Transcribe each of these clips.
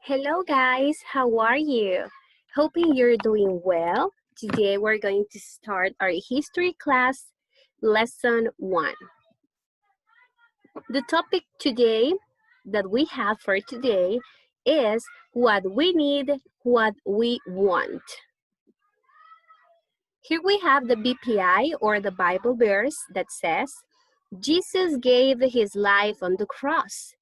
Hello guys, how are you? Hoping you're doing well. Today we're going to start our history class, lesson 1. The topic today that we have for today is what we need, what we want. Here we have the BPI or the Bible verse that says, Jesus gave his life on the cross.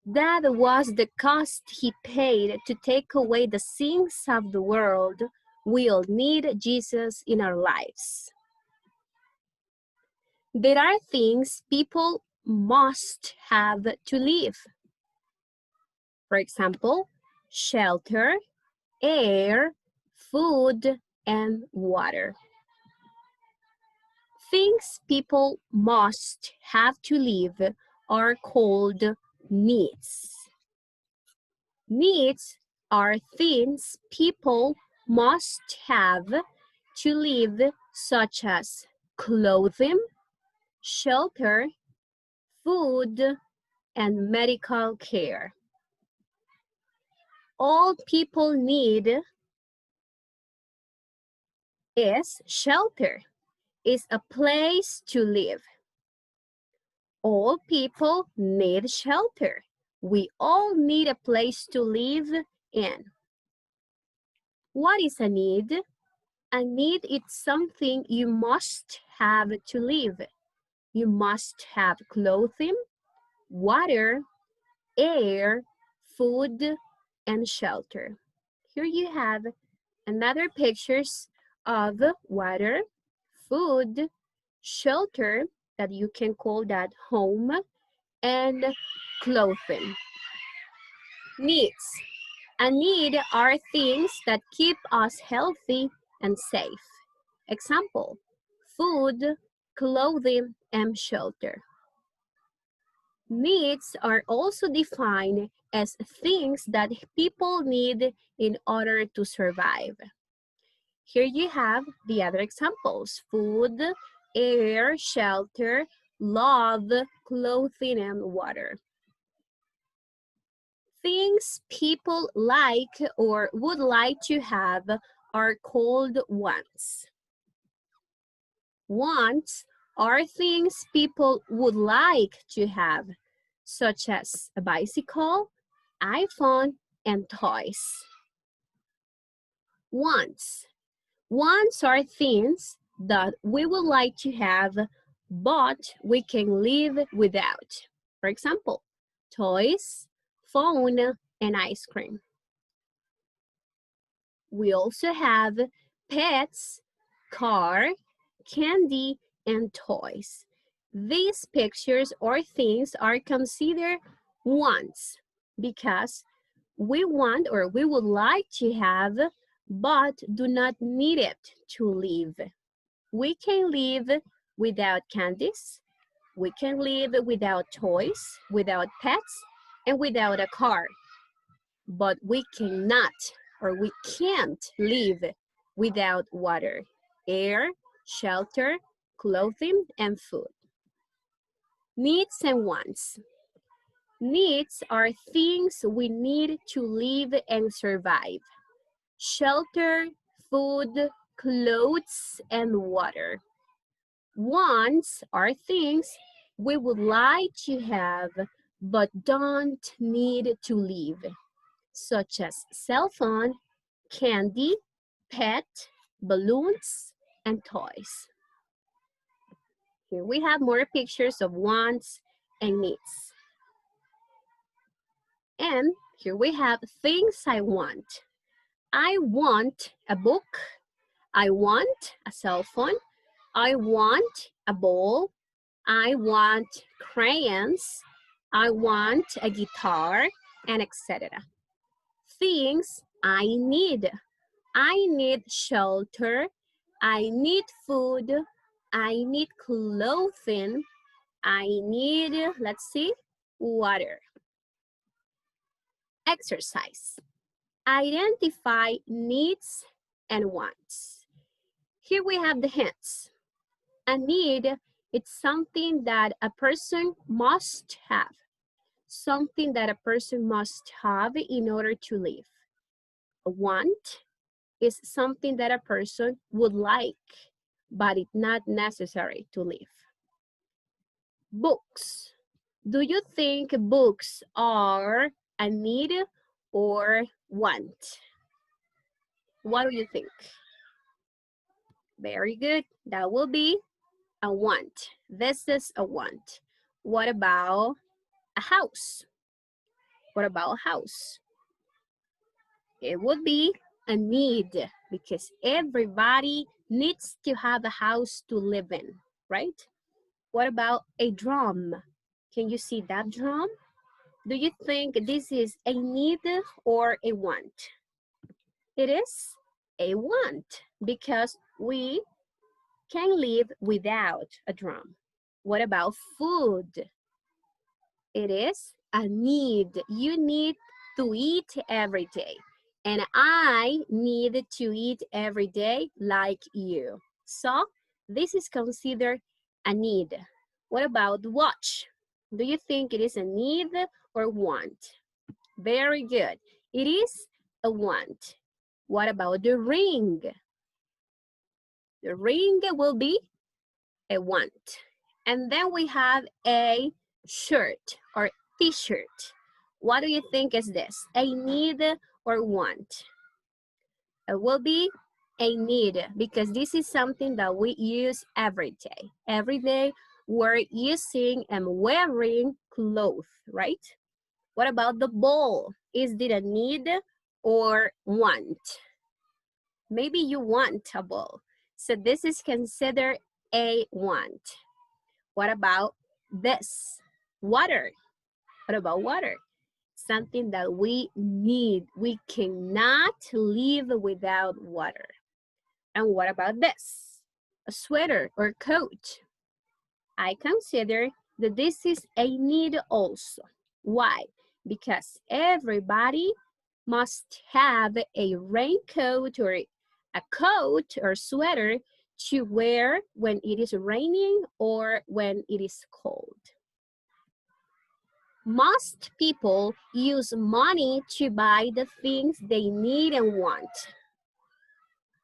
That was the cost he paid to take away the sins of the world. We all need Jesus in our lives. There are things people must have to live. For example, shelter, air, food, and water. Things people must have to live are called needs. Needs are things people must have to live, such as clothing, shelter, food, and medical care. All people need is shelter, is a place to live. All people need shelter. We all need a place to live in. What is a need? A need is something you must have to live. You must have clothing, water, air, food, and shelter. Here you have another pictures of water, food, shelter, that you can call that home, and clothing. Needs. A need are things that keep us healthy and safe. Example, food, clothing, and shelter. Needs are also defined as things that people need in order to survive. Here you have the other examples: food, air, shelter, love, clothing, and water. Things people like or would like to have are called wants. Wants are things people would like to have, such as a bicycle, iPhone, and toys. Wants. Wants are things that we would like to have, but we can live without. For example, toys, phone, and ice cream. We also have pets, car, candy, and toys. These pictures or things are considered wants because we want or we would like to have, but do not need it to live. We can live without candies, we can live without toys, without pets, and without a car. But we cannot or we can't live without water, air, shelter, clothing, and food. Needs and wants. Needs are things we need to live and survive. Shelter, food, clothes, and water. Wants are things we would like to have but don't need to live, such as cell phone, candy, pet, balloons, and toys. Here we have more pictures of wants and needs. And here we have things I want. I want a book. I want a cell phone. I want a ball. I want crayons. I want a guitar, and etc. Things I need. I need shelter. I need food. I need clothing. I need, let's see, water. Exercise. Identify needs and wants. Here we have the hints. A need is something that a person must have, something that a person must have in order to live. A want is something that a person would like, but it's not necessary to live. Books. Do you think books are a need or want? What do you think? Very good. That will be a want. This is a want. What about a house? What about a house? It would be a need because everybody needs to have a house to live in, right? What about a drum? Can you see that drum? Do you think this is a need or a want? It is a want because we can live without a drum. What about food? It is a need. You need to eat every day. And I need to eat every day like you. So this is considered a need. What about watch? Do you think it is a need or want? Very good. It is a want. What about the ring? The ring will be a want. And then we have a shirt or t-shirt. What do you think is this? A need or want? It will be a need because this is something that we use every day. Every day we're using and wearing clothes, right? What about the ball? Is it a need or want? Maybe you want a ball. So this is considered a want. What about this? Water. What about water? Something that we need. We cannot live without water. And what about this? A sweater or coat. I consider that this is a need also. Why? Because everybody must have a raincoat or a coat or sweater to wear when it is raining or when it is cold. Most people use money to buy the things they need and want.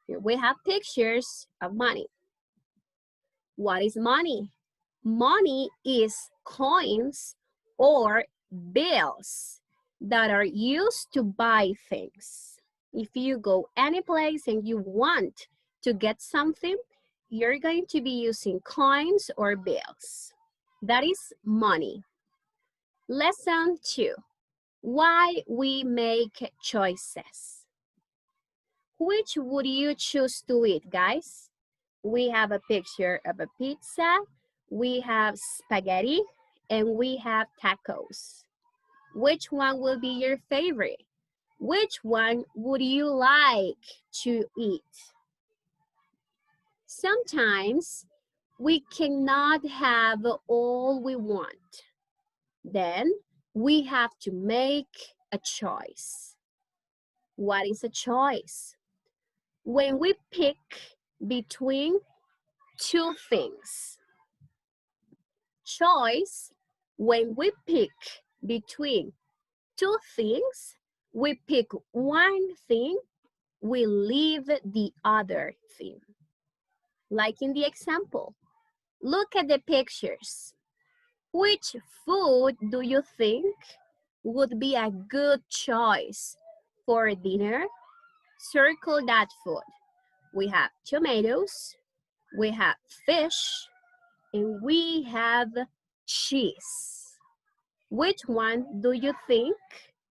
Here we have pictures of money. What is money? Money is coins or bills that are used to buy things. If you go any place and you want to get something, you're going to be using coins or bills. That is money. Lesson 2. Why we make choices. Which would you choose to eat, guys? We have a picture of a pizza, we have spaghetti, and we have tacos. Which one will be your favorite? Which one would you like to eat? Sometimes we cannot have all we want. Then we have to make a choice. What is a choice? When we pick between two things. Choice, when we pick between two things, we pick one thing, we leave the other thing. Like in the example, look at the pictures. Which food do you think would be a good choice for dinner? Circle that food. We have tomatoes, we have fish, and we have cheese. Which one do you think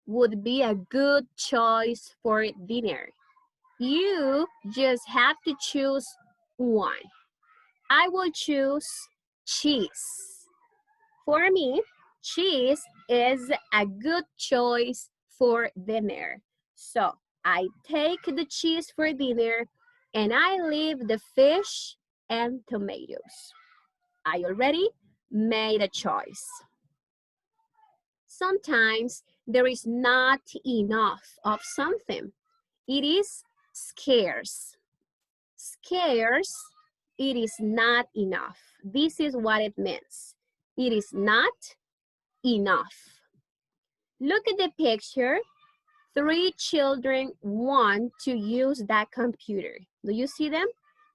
would be a good choice for dinner? You just have to choose one. I will choose cheese. For me, cheese is a good choice for dinner. So I take the cheese for dinner and I leave the fish and tomatoes. I already made a choice. Sometimes there is not enough of something. It is scarce. Scarce, it is not enough. This is what it means. It is not enough. Look at the picture. 3 children want to use that computer. Do you see them?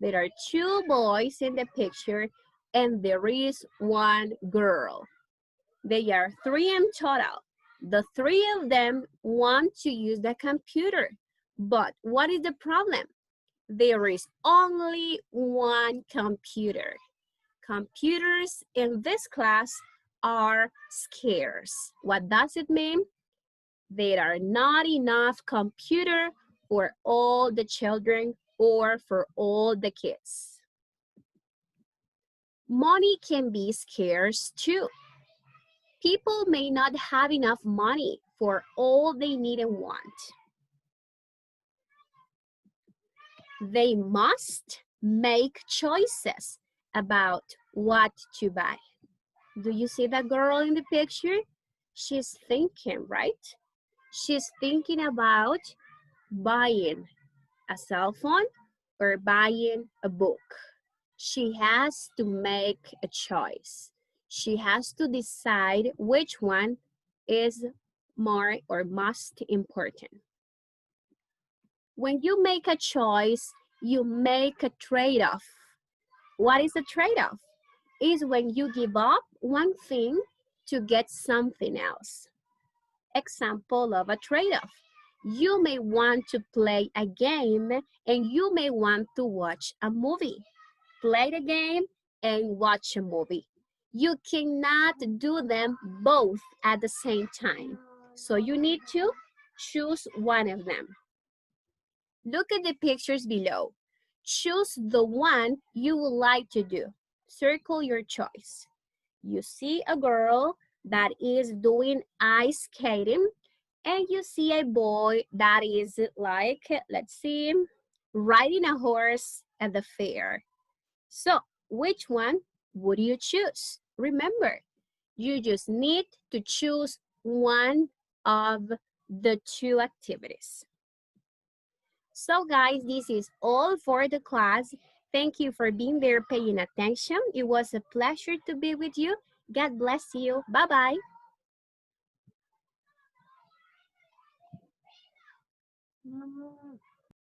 There are 2 boys in the picture and there is 1 girl. They are 3 in total. The 3 of them want to use the computer. But what is the problem? There is only 1 computer. Computers in this class are scarce. What does it mean? There are not enough computer for all the children or for all the kids. Money can be scarce too. People may not have enough money for all they need and want. They must make choices about what to buy. Do you see that girl in the picture? She's thinking, right? She's thinking about buying a cell phone or buying a book. She has to make a choice. She has to decide which one is more or most important. When you make a choice, you make a trade-off. What is a trade-off? Is when you give up one thing to get something else. Example of a trade-off. You may want to play a game and you may want to watch a movie. Play the game and watch a movie. You cannot do them both at the same time. So you need to choose one of them. Look at the pictures below. Choose the one you would like to do. Circle your choice. You see a girl that is doing ice skating and you see a boy that is like, let's see, riding a horse at the fair. So, which one would you choose? Remember, you just need to choose one of the 2 activities. So guys, this is all for the class. Thank you for being there paying attention. It was a pleasure to be with you. God bless you. Bye-bye.